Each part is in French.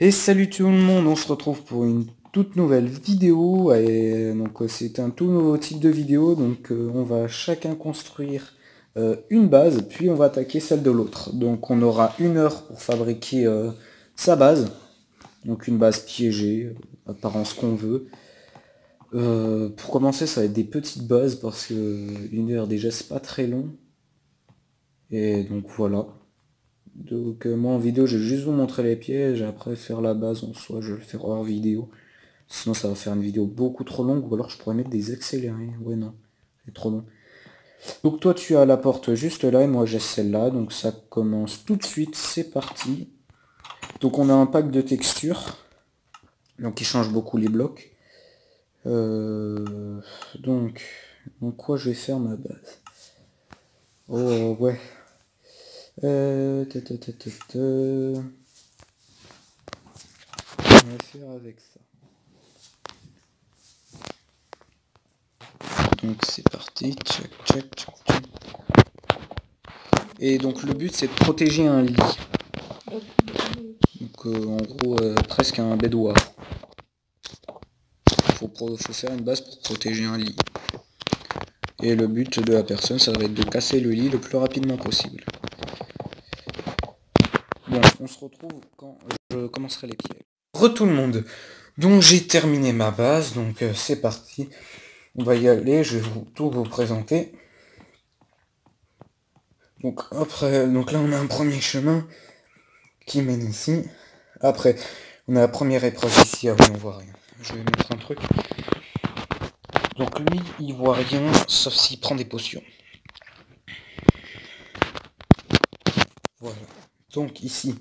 Et salut tout le monde, on se retrouve pour une toute nouvelle vidéo. Et donc c'est un tout nouveau type de vidéo. Donc on va chacun construire une base, puis on va attaquer celle de l'autre. Donc on aura 1 heure pour fabriquer sa base. Donc une base piégée, apparence qu'on veut. Pour commencer, ça va être des petites bases parce que 1 heure déjà c'est pas très long. Et donc voilà. Donc moi en vidéo je vais juste vous montrer les pièges, après faire la base en soi je vais le faire hors vidéo. Sinon ça va faire une vidéo beaucoup trop longue, ou alors je pourrais mettre des accélérés. Ouais non, c'est trop long. Donc toi tu as la porte juste là et moi j'ai celle-là, donc ça commence tout de suite, c'est parti. Donc on a un pack de textures, donc qui change beaucoup les blocs. Donc, en quoi je vais faire ma base? Oh ouais. On va faire avec ça. Donc c'est parti, check, check, check, check. Et donc le but c'est de protéger un lit. Donc en gros presque un bedouar. Faut faire une base pour protéger un lit. Et le but de la personne ça va être de casser le lit le plus rapidement possible. Bon, on se retrouve quand je commencerai les pièges. Tout le monde. Donc j'ai terminé ma base, donc c'est parti. On va y aller, je vais tout vous présenter. Donc après, donc là on a un premier chemin qui mène ici. Après, on a la première épreuve ici. Ah oui, on voit rien. Je vais mettre un truc. Donc lui, il voit rien, sauf s'il prend des potions. Voilà. Donc ici,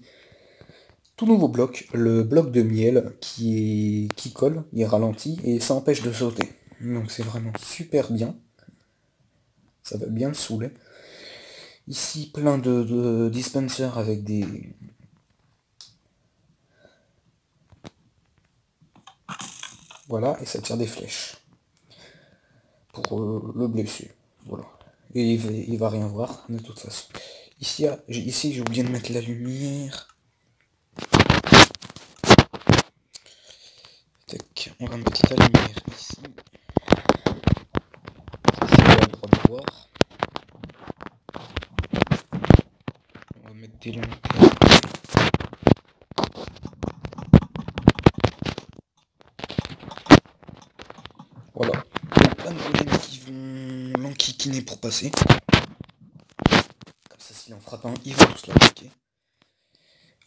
tout nouveau bloc, le bloc de miel qui colle, il ralentit et ça empêche de sauter. Donc c'est vraiment super bien. Ça va bien le saouler. Ici, plein de dispensers avec des... Voilà, et ça tire des flèches. Pour le blesser. Voilà. Et il va rien voir, de toute façon. Ici, j'ai oublié de mettre la lumière. Tac, on va mettre la lumière ici. Ça, c'est le droit de voir. On va mettre des lanternes. Voilà. Plein de golems qui vont l'enquiquiner pour passer. Comme ça, s'il en frappe un, ils vont tous l'attaquer.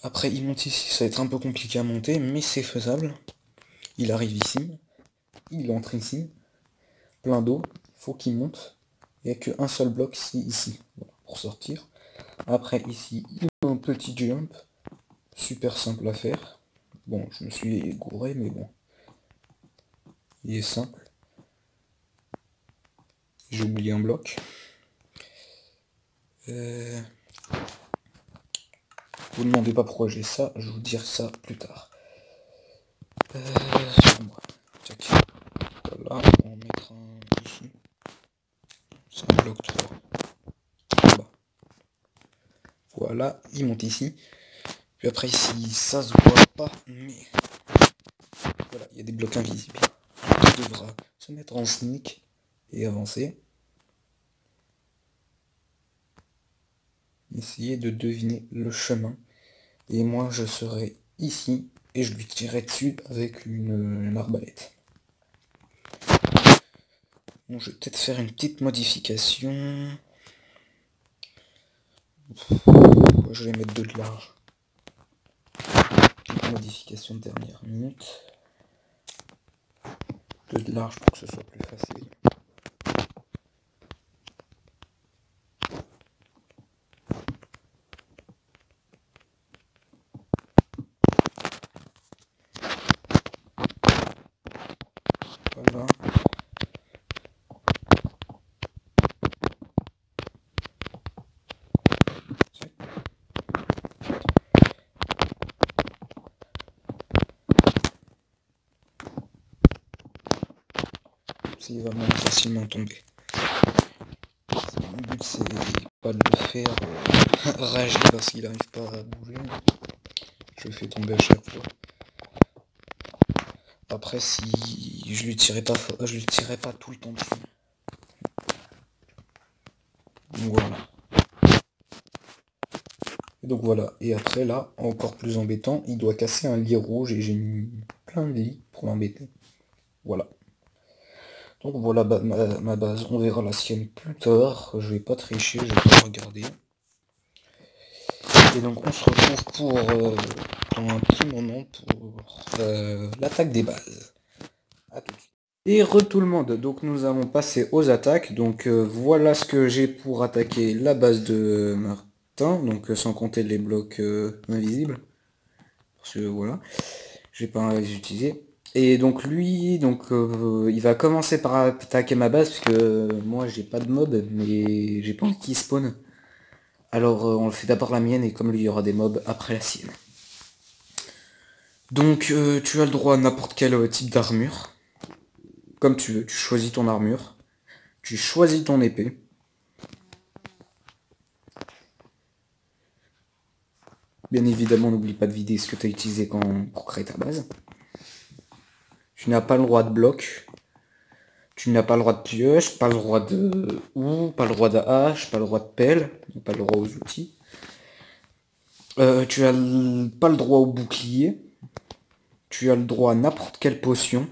Après, il monte ici, ça va être un peu compliqué à monter, mais c'est faisable. Il arrive ici, il entre ici, plein d'eau, faut qu'il monte. Il n'y a qu'un seul bloc, c'est ici, voilà, pour sortir. Après, ici, il y a un petit jump, super simple à faire. Bon, je me suis gouré, mais bon. Il est simple. J'ai oublié un bloc. Vous ne demandez pas pourquoi j'ai ça, je vous dirai ça plus tard. Voilà, on va mettre un ici. C'est un bloc 3. Là-bas. Voilà, il monte ici. Puis après ici, ça se voit pas, mais voilà, il y a des blocs invisibles. On devra se mettre en sneak et avancer. Essayer de deviner le chemin. Et moi, je serai ici et je lui tirerai dessus avec une arbalète. Bon, je vais peut-être faire une petite modification. Je vais mettre 2 de large. Petite modification de dernière minute. 2 de large pour que ce soit plus facile. Voilà. Il va moins facilement tomber. Mon but c'est pas de le faire rager parce qu'il n'arrive pas à bouger. Je le fais tomber à chaque fois. Après, si je lui tirais pas tout le temps dessus. Donc voilà. Donc voilà. Et après là, encore plus embêtant, il doit casser un lit rouge et j'ai mis plein de lits pour l'embêter. Voilà. Donc voilà ma base. On verra la sienne plus tard. Je vais pas tricher, je vais pas regarder. Et donc on se retrouve pour dans un petit moment pour l'attaque des bases. À tout de suite. Et tout le monde, donc nous allons passer aux attaques. Donc voilà ce que j'ai pour attaquer la base de Martin, donc sans compter les blocs invisibles. Parce que voilà, je vais pas les utiliser. Et donc lui, donc il va commencer par attaquer ma base, parce que moi j'ai pas de mob, mais j'ai pas envie qu'il spawn. Alors on le fait d'abord la mienne, et comme lui il y aura des mobs après la sienne. Donc tu as le droit à n'importe quel type d'armure. Comme tu veux, tu choisis ton armure. Tu choisis ton épée. Bien évidemment, n'oublie pas de vider ce que tu as utilisé pour créer ta base. Tu n'as pas le droit de bloc. Tu n'as pas le droit de pioche, pas le droit de houe, pas le droit de hache, pas le droit de pelle, pas le droit aux outils. Tu as pas le droit au bouclier. Tu as le droit à n'importe quelle potion,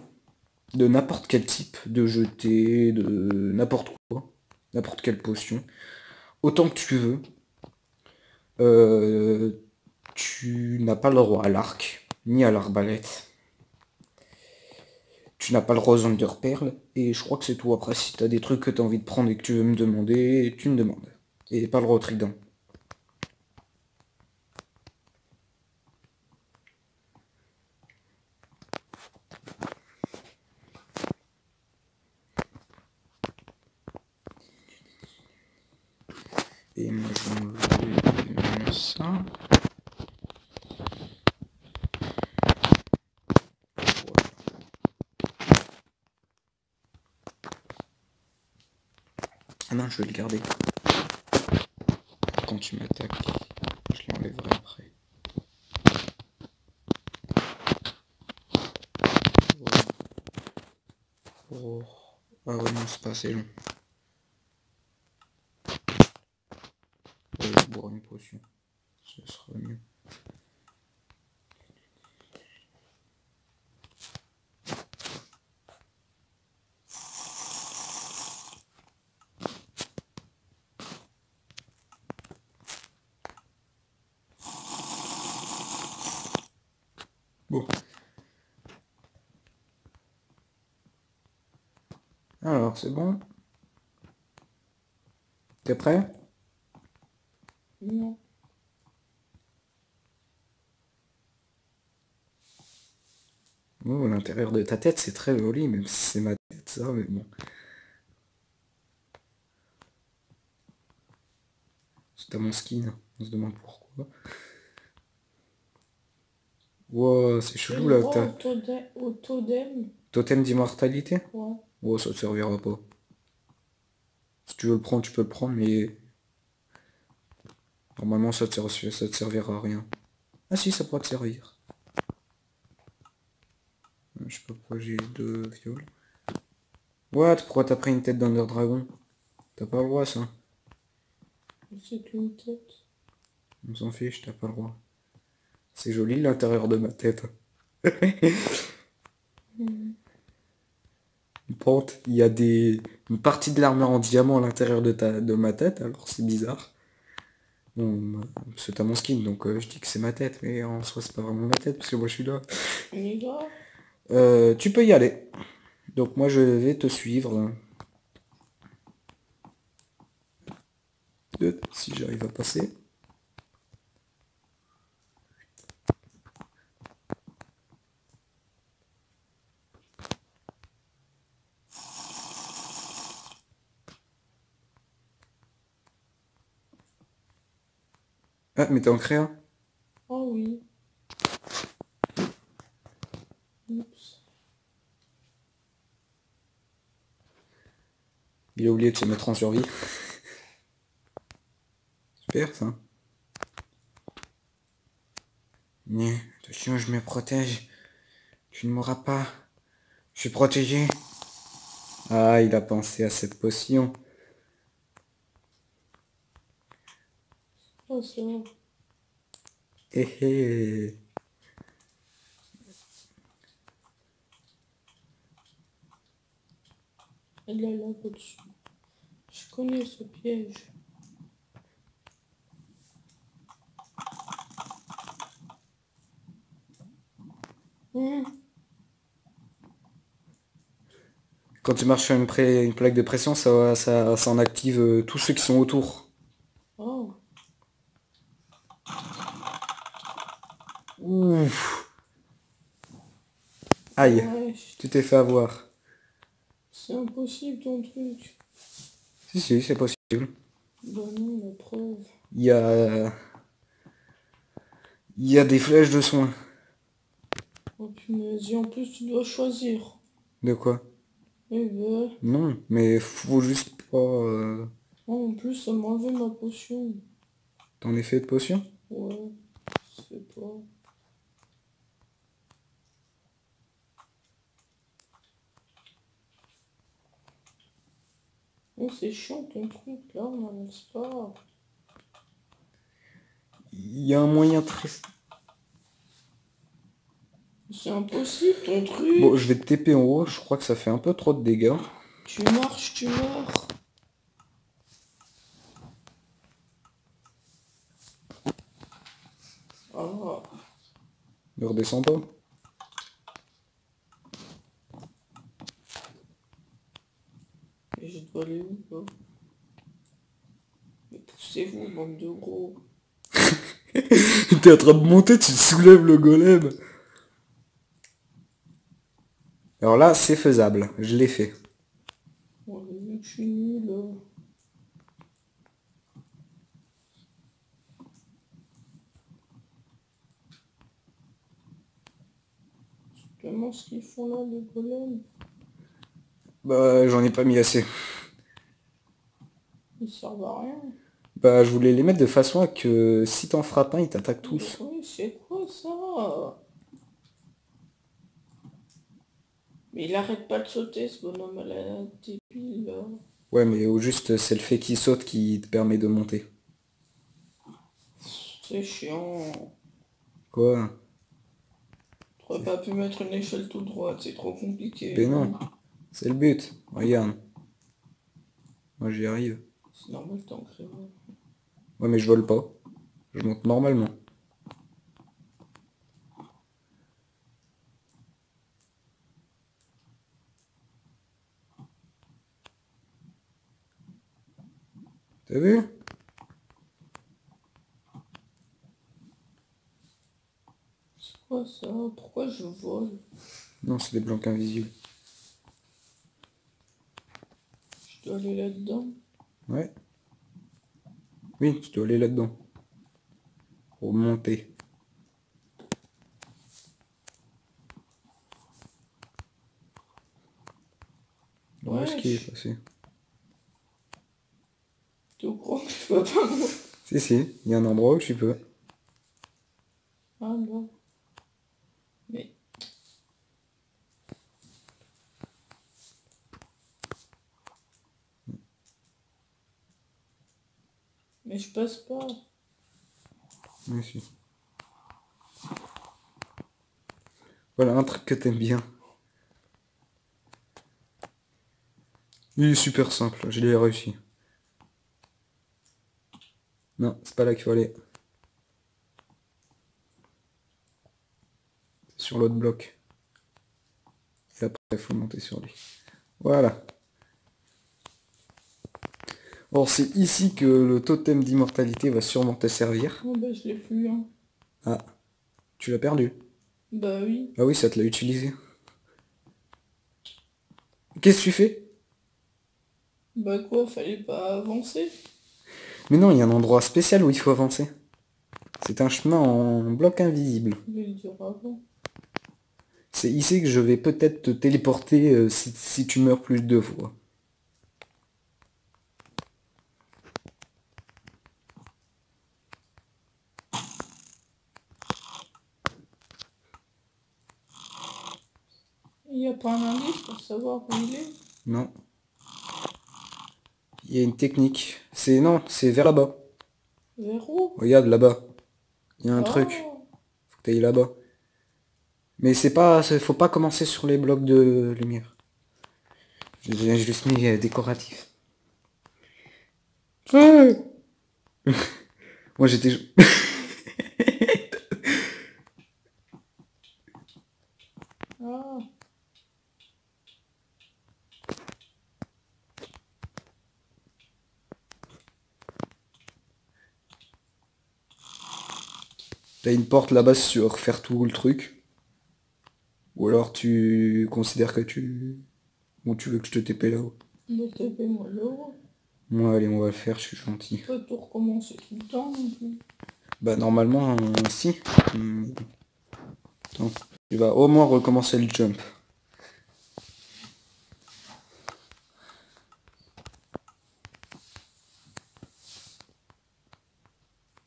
de n'importe quel type, de jeter, de n'importe quoi, n'importe quelle potion, autant que tu veux. Tu n'as pas le droit à l'arc, ni à l'arbalète. Tu n'as pas le droit aux Underperles. Et je crois que c'est tout. Après, si tu as des trucs que tu as envie de prendre et que tu veux me demander, tu me demandes. Et pas le droit au trident. Et moi je vais enlever ça. Ah non, je vais le garder. Quand tu m'attaques, je l'enlèverai après. Voilà. Oh. Ah ouais, non, c'est pas assez long. Je vais boire une potion. Ce sera mieux. Bon. Alors, c'est bon? T'es prêt? Non. Oh, l'intérieur de ta tête, c'est très joli, même si c'est ma tête, ça, mais bon. C'est à mon skin, on se demande pourquoi. Wow, c'est J'ai chelou le là, droit t'as au totem. totem d'immortalité? Ouais. Oh, ça te servira pas. Si tu veux le prendre, tu peux le prendre, mais normalement ça te servira à rien. Ah si, ça pourra te servir. Je sais pas pourquoi j'ai deux viols. What? Pourquoi t'as pris une tête d'Under Dragon? T'as pas le droit ça. C'est qu'une tête. On s'en fiche, t'as pas le droit. C'est joli l'intérieur de ma tête. Pente, il y a une partie de l'armure en diamant à l'intérieur de ma tête, alors c'est bizarre. Bon, c'est à mon skin, donc je dis que c'est ma tête, mais en soi c'est pas vraiment ma tête, parce que moi je suis là. Les gars, Tu peux y aller. Donc moi je vais te suivre. Si j'arrive à passer. Ah, mais t'es en créa? oh oui. Oups. Il a oublié de se mettre en survie. Super ça. Mais attention, je me protège. Tu ne mourras pas. Je suis protégé. Ah, il a pensé à cette potion. Ah, ça. Hé hé. Elle est là au-dessus. Je connais ce piège. Hum. Quand tu marches sur une plaque de pression, ça en active tous ceux qui sont autour. Oh. Ouf. Aïe, Ouais, tu t'es fait avoir. c'est impossible ton truc. Si, c'est possible. Bah non, la preuve. Il y a, il y a des flèches de soin. Oh punaise, et en plus tu dois choisir. De quoi? Eh ben, Non, mais faut juste pas... oh, en plus ça m'a enlevé ma potion. T'en effet de potion? Ouais, je sais pas. Oh, c'est chiant ton truc là, on n'avance pas. Il y a un moyen très... C'est impossible ton Bon, je truc. vais te TP en haut, je crois que ça fait un peu trop de dégâts. Tu marches, tu meurs. Ah, Ne redescends pas. et je dois aller où là? Mais poussez-vous, bande de gros. T'es en train de monter, tu soulèves le golem. Alors là, c'est faisable, je l'ai fait. Oh, vu que je suis nul. C'est vraiment ce qu'ils font là, les golems. Bah, j'en ai pas mis assez. Ils servent à rien. Bah, je voulais les mettre de façon à que si t'en frappes un, ils t'attaquent tous. Oui, c'est quoi ça? Mais il arrête pas de sauter, ce bonhomme à la débile, là. Ouais, mais au juste, c'est le fait qu'il saute qui te permet de monter. C'est chiant. Quoi? T'aurais pas pu mettre une échelle toute droite, c'est trop Ben compliqué. non, c'est le but. Regarde, moi j'y arrive. C'est normal, t'es en créole. Ouais, mais je vole pas. Je monte normalement. T'as vu? C'est quoi ça? Pourquoi je vole? Non, c'est des blocs invisibles. Je dois aller là-dedans. Ouais. Oui, tu dois aller là-dedans. Pour monter. Où est-ce qu'il est Wesh, passé? t'es au courant que je peux pas moi? Si, il y a un endroit où tu peux. Ah non. Mais, mais je passe pas. Oui, si. Voilà, un truc que t'aimes bien. Il est super simple, je l'ai réussi. Non, c'est pas là qu'il faut aller. C'est sur l'autre bloc. Et après, il faut monter sur lui. Voilà. Or, c'est ici que le totem d'immortalité va sûrement te servir. Oh bah je l'ai plus, hein. Ah, tu l'as perdu. Bah oui. Ah oui, ça te l'a utilisé. Qu'est-ce que tu fais? Bah quoi, fallait pas avancer? Mais non, il y a un endroit spécial où il faut avancer. C'est un chemin en bloc invisible. Je vais le dire avant. C'est ici que je vais peut-être te téléporter si tu meurs plus de 2 fois. Il y n'y a pas un indice pour savoir où il est? Non. Il y a une technique. C'est non, c'est vers là-bas. Vers où? Regarde là-bas. Il y a un truc. Oh, Faut que t'ailles là-bas. Mais c'est pas. Faut pas commencer sur les blocs de lumière. J'ai juste mis décoratif. Ouais. Moi j'étais. ah. T'as une porte là-bas sur faire tout le truc. Ou alors tu considères que tu. Ou tu veux que je te TP là-haut. Bah, tapez-moi là-haut. Moi allez on va le faire, je suis gentil. Pas tout recommencer tout le temps non plus. Bah normalement si. Attends. Tu vas au moins recommencer le jump.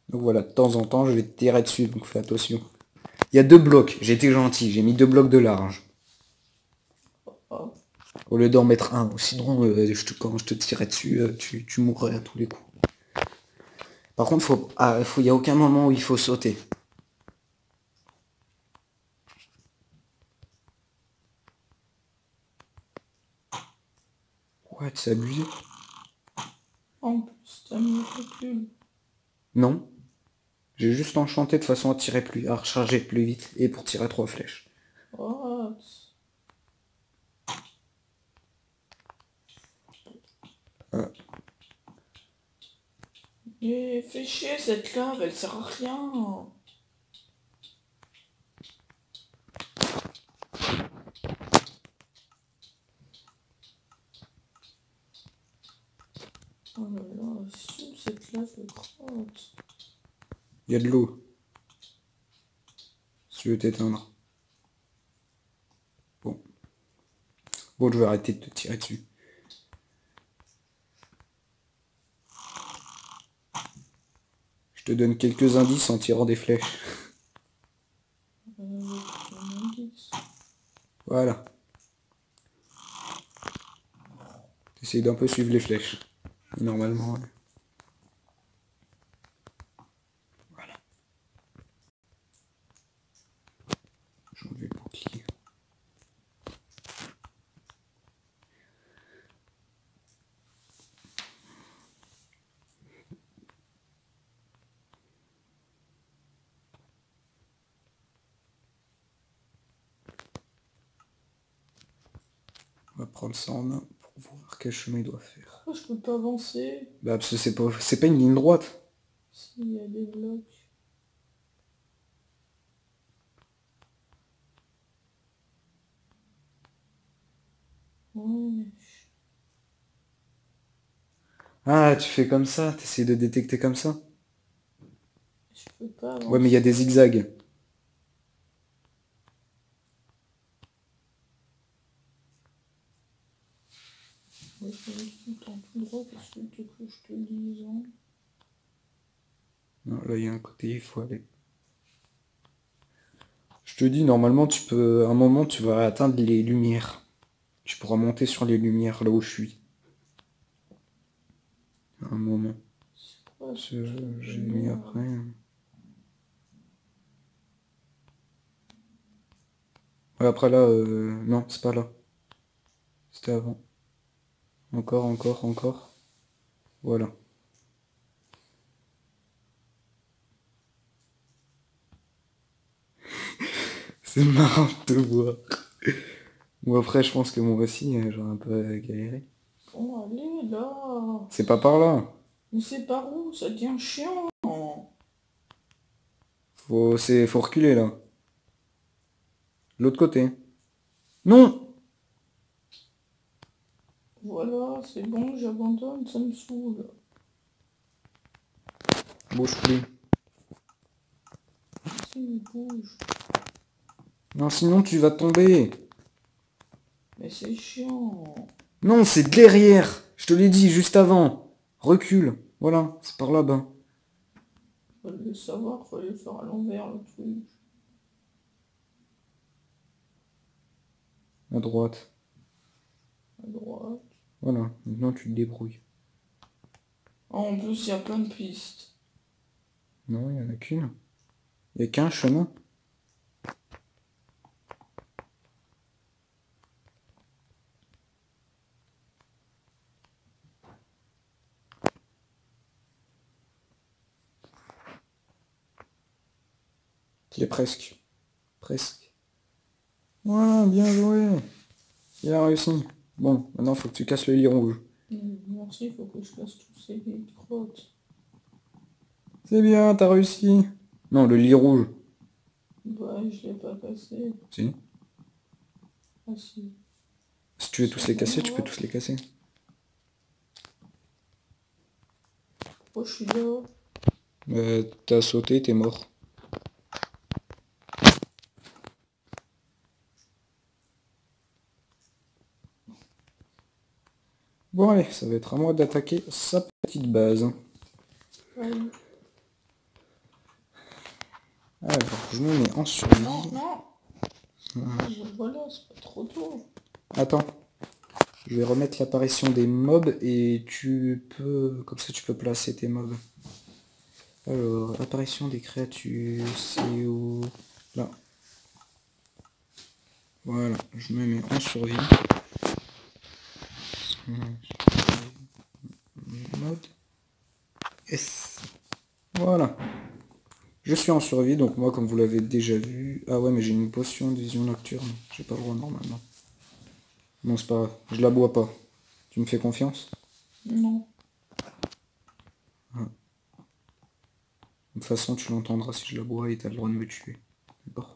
Donc voilà, de temps en temps je vais te tirer dessus, donc fais attention. Il y a 2 blocs, j'ai été gentil, j'ai mis 2 blocs de large. Oh. Au lieu d'en mettre un. Sinon, quand je te tirais dessus, tu mourrais à tous les coups. Par contre, il n'y a aucun moment où il faut sauter. Ouais, c'est abusé. En plus, t'as mis le recul. Non. J'ai juste enchanté de façon à recharger plus vite et pour tirer 3 flèches. What? Ah. Mais fais chier cette lave, elle sert à rien. Oh là là, sous cette lave de crotte. Il y a de l'eau. Si tu veux t'éteindre. Bon. Bon, je vais arrêter de te tirer dessus. Je te donne quelques indices en tirant des flèches. Un indice. Voilà. Essaye d'un peu suivre les flèches. Et normalement, ouais. Voilà. J'enlève le bouclier. On va prendre ça en main pour voir quel chemin il doit faire. Pourquoi je peux pas avancer? Bah parce que c'est pas une ligne droite. S'il y a des blocs. Ouais, Ah, tu fais comme ça, t'essayes de détecter comme ça. je peux pas avancer. Ouais, mais il y a des zigzags. Ouais, je vais tout le temps tout droit parce que tu veux que je te dise. Hein. Non, là, il y a un côté, il faut aller. Je te dis, normalement, à un moment, tu vas atteindre les lumières. Tu pourras monter sur les lumières, là où je suis. À un moment. C'est quoi ce Ce- truc J'ai de mis merde? après. Ouais, après là, non, c'est pas là. C'était avant. Encore, encore, encore. Voilà. C'est marrant de te voir. Bon, après, je pense que moi aussi, j'aurais un peu galéré. Bon, allez, là. C'est pas par là. Mais c'est par où? Ça devient chiant. Faut reculer, là. L'autre côté. Non! Voilà, c'est bon, j'abandonne, ça me saoule. Bouge plus. Si, il bouge. Non, sinon tu vas tomber. Mais c'est chiant. Non, c'est derrière. Je te l'ai dit juste avant. Recule. Voilà, c'est par là-bas. Fallait le savoir, fallait le faire à l'envers, le truc. À droite. À droite. Voilà, maintenant tu te débrouilles. Ah, en plus, il y a plein de pistes. Non, il n'y en a qu'une. Il n'y a qu'un chemin. Il est presque. Presque. Voilà, bien joué. Il a réussi. Bon, maintenant il faut que tu casses le lit rouge. Merci, il faut que je casse tous ces grottes. C'est bien, t'as réussi. Non, le lit rouge. Bah, je l'ai pas cassé. Si. Ah si. Si tu veux tous les casser, tu peux tous les casser. Oh, je suis là. T'as sauté, t'es mort. Bon allez, ça va être à moi d'attaquer sa petite base. Allez. Alors, je me mets en survie. Non, non. Voilà, c'est pas trop tôt. Attends. Je vais remettre l'apparition des mobs et tu peux... Comme ça tu peux placer tes mobs. Alors, apparition des créatures, c'est où? Là. Voilà, je me mets en survie. Mode S. Voilà. Je suis en survie, donc moi, comme vous l'avez déjà vu... Ah ouais, mais j'ai une potion de vision nocturne. J'ai pas le droit normalement. Non, c'est pas grave. Je la bois pas. Tu me fais confiance? Non. De toute façon, tu l'entendras si je la bois et t'as le droit de me tuer. D'accord.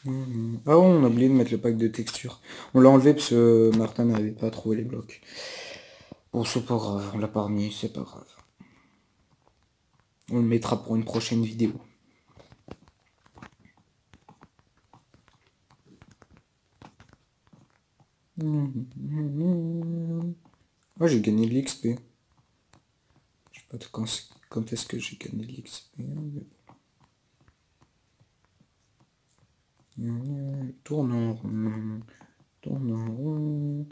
Ah ouais, on a oublié de mettre le pack de texture. On l'a enlevé parce que Martin n'arrivait pas à trouver les blocs. Bon, c'est pas grave, on l'a pas remis, c'est pas grave. On le mettra pour une prochaine vidéo. Ah, j'ai gagné de l'XP. Je sais pas quand est-ce que j'ai gagné de l'XP. Tourne en rond. Tourne en rond.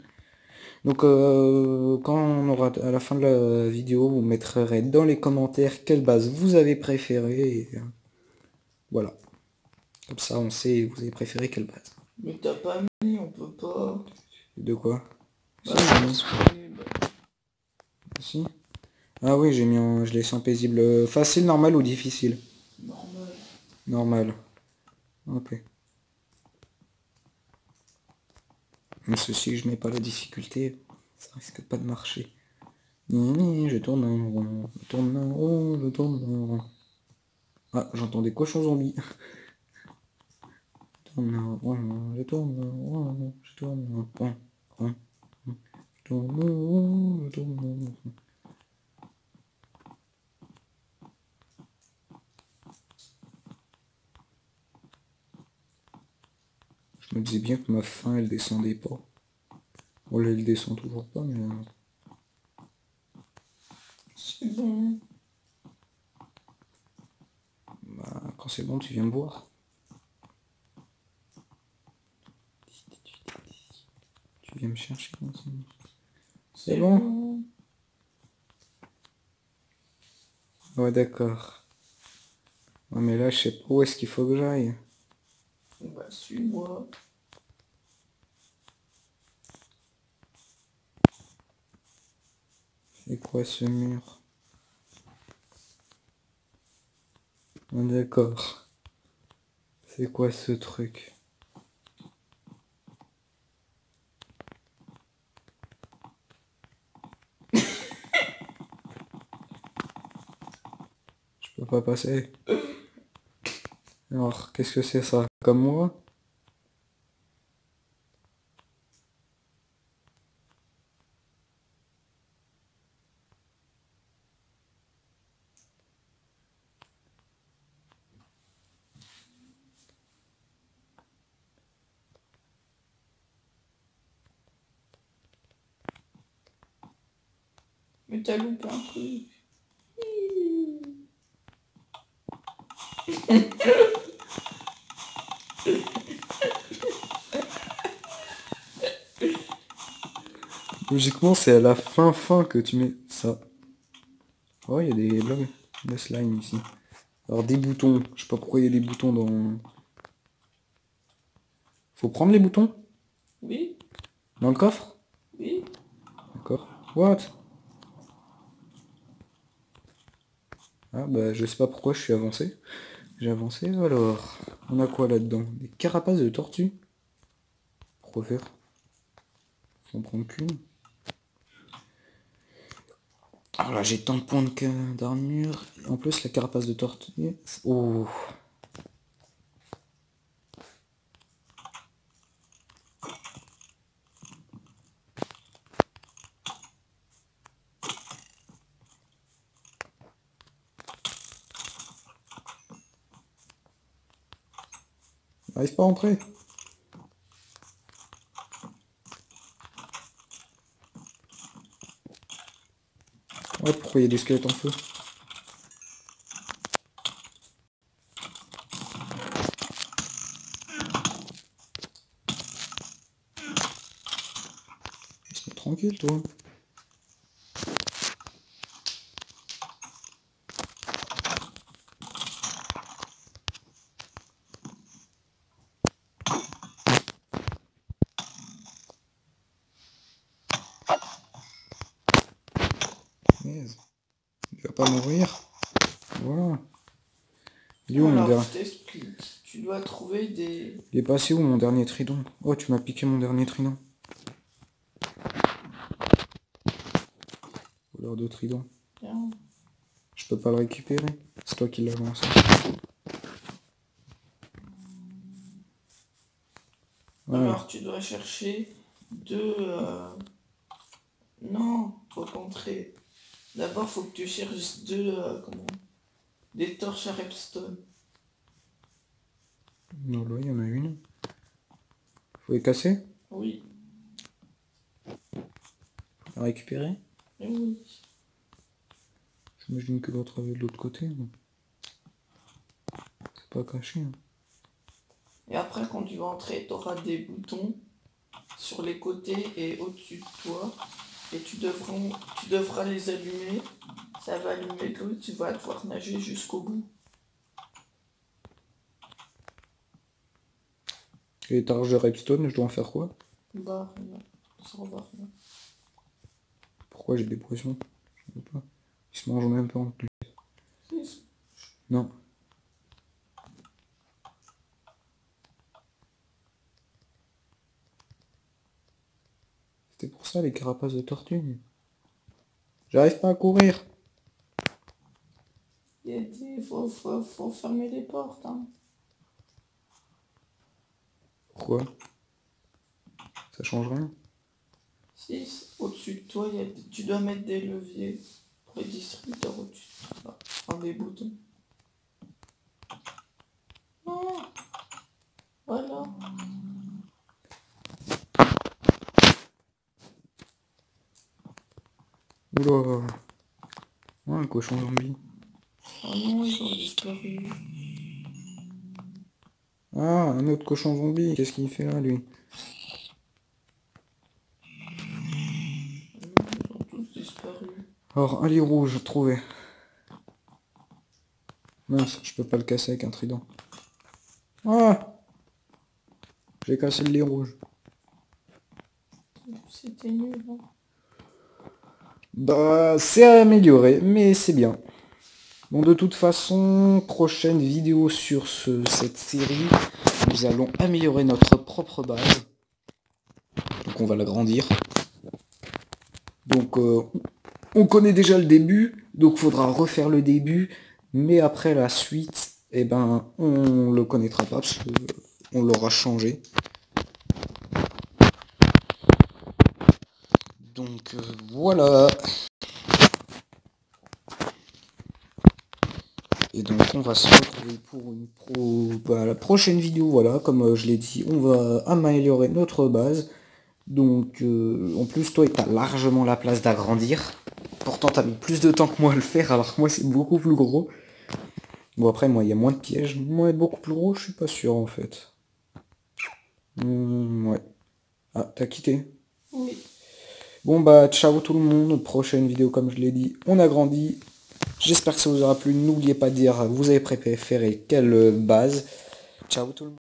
Donc quand on aura à la fin de la vidéo, vous mettrez dans les commentaires quelle base vous avez préférée. Et, voilà. Comme ça on sait vous avez préféré quelle base. Mais t'as pas mis, on peut pas. De quoi? Bah, Si. Ah oui, j'ai mis je l'ai laissé en paisible. Facile, normal ou difficile? normal. Normal. Ok. Même ceci, je mets pas la difficulté, ça risque pas de marcher. Je tourne en rond, je tourne en rond, je tourne en rond. Ah, j'entends des cochons zombies. Je tourne en rond, je tourne en rond, je tourne en rond, rond, je tourne en rond, je tourne en rond. Je me disais bien que ma faim, elle descendait pas. Bon, là, elle descend toujours pas, mais... C'est bon. Bah, quand c'est bon, tu viens me voir. Tu viens me chercher quand c'est bon. C'est bon? Ouais, d'accord. Ouais, mais là, je sais pas où est-ce qu'il faut que j'aille. Bah, suis-moi. C'est quoi ce mur? Ah, d'accord. C'est quoi ce truc? Je peux pas passer. Alors, qu'est-ce que c'est ça? Comme moi? Mais t'as loupé un truc. Logiquement, c'est à la fin que tu mets ça. Oh, il y a des blogs de slime ici. Alors, des boutons. Je sais pas pourquoi il y a des boutons dans... Faut prendre les boutons Oui, dans le coffre? oui. D'accord. What? Ah, bah, je sais pas pourquoi je suis avancé. J'ai avancé, alors... On a quoi là-dedans? Des carapaces de tortues? Pourquoi faire? Faut en prendre qu'une. Alors là, j'ai tant de points d'armure. En plus, la carapace de tortue... Oh. J'arrive pas à entrer. Ouais, pourquoi il y a des squelettes en feu? Laisse-moi tranquille, toi. Yes. Il va pas mourir. Voilà. Il est où mon Alors, dernier... je t'explique. Tu dois trouver des... Il est passé où mon dernier trident? Oh, tu m'as piqué mon dernier trident. Voleur de trident. Tiens. Je peux pas le récupérer. C'est toi qui l'as lancé. Ouais. Alors, tu dois chercher deux... Non, faut contrer. D'abord, faut que tu cherches deux... comment... Des torches à redstone. Non, là, il y en a une. Faut les casser? Oui, La récupérer? oui. J'imagine que l'autre avait de l'autre côté. C'est pas caché. Hein. Et après, quand tu vas entrer, tu auras des boutons sur les côtés et au-dessus de toi. Et tu devras les allumer. Ça va allumer l'eau et tu vas devoir nager jusqu'au bout. Et les targes de redstone, je dois en faire quoi? Bah, rien. Ça va rien. Pourquoi j'ai des poissons? Je sais pas. Ils se mangent même pas en plus. Non. C'était pour ça les carapaces de tortue. J'arrive pas à courir. Il faut fermer les portes. Hein. Pourquoi? Ça change rien. Si, au-dessus de toi, tu dois mettre des leviers pour les distributeurs au-dessus de toi. Enfin, des boutons. Ah, voilà. Oula. Ouais, un cochon zombie. Oh non, ils ont disparu. Ah, un autre cochon zombie. Qu'est-ce qu'il fait là, lui? Ils ont tous disparu. Alors, un lit rouge, trouvé. Mince, je peux pas le casser avec un trident. Ah! J'ai cassé le lit rouge. C'était nul. Hein. Bah, c'est amélioré, mais c'est bien. Bon, de toute façon, prochaine vidéo sur cette série, nous allons améliorer notre propre base. Donc on va l'agrandir. Donc on connaît déjà le début, donc faudra refaire le début, mais après la suite, eh ben on le connaîtra pas parce qu'on l'aura changé. Donc voilà. Et donc on va se retrouver pour la prochaine vidéo, voilà, comme je l'ai dit, on va améliorer notre base. Donc en plus toi tu as largement la place d'agrandir. Pourtant tu as mis plus de temps que moi à le faire, alors que moi c'est beaucoup plus gros. Bon après moi il y a moins de pièges, moi être beaucoup plus gros je suis pas sûr en fait. Ouais. Ah, t'as quitté. Oui. Bon bah ciao tout le monde, prochaine vidéo comme je l'ai dit, on agrandit. J'espère que ça vous aura plu, n'oubliez pas de dire vous avez préféré quelle base. Ciao tout le monde.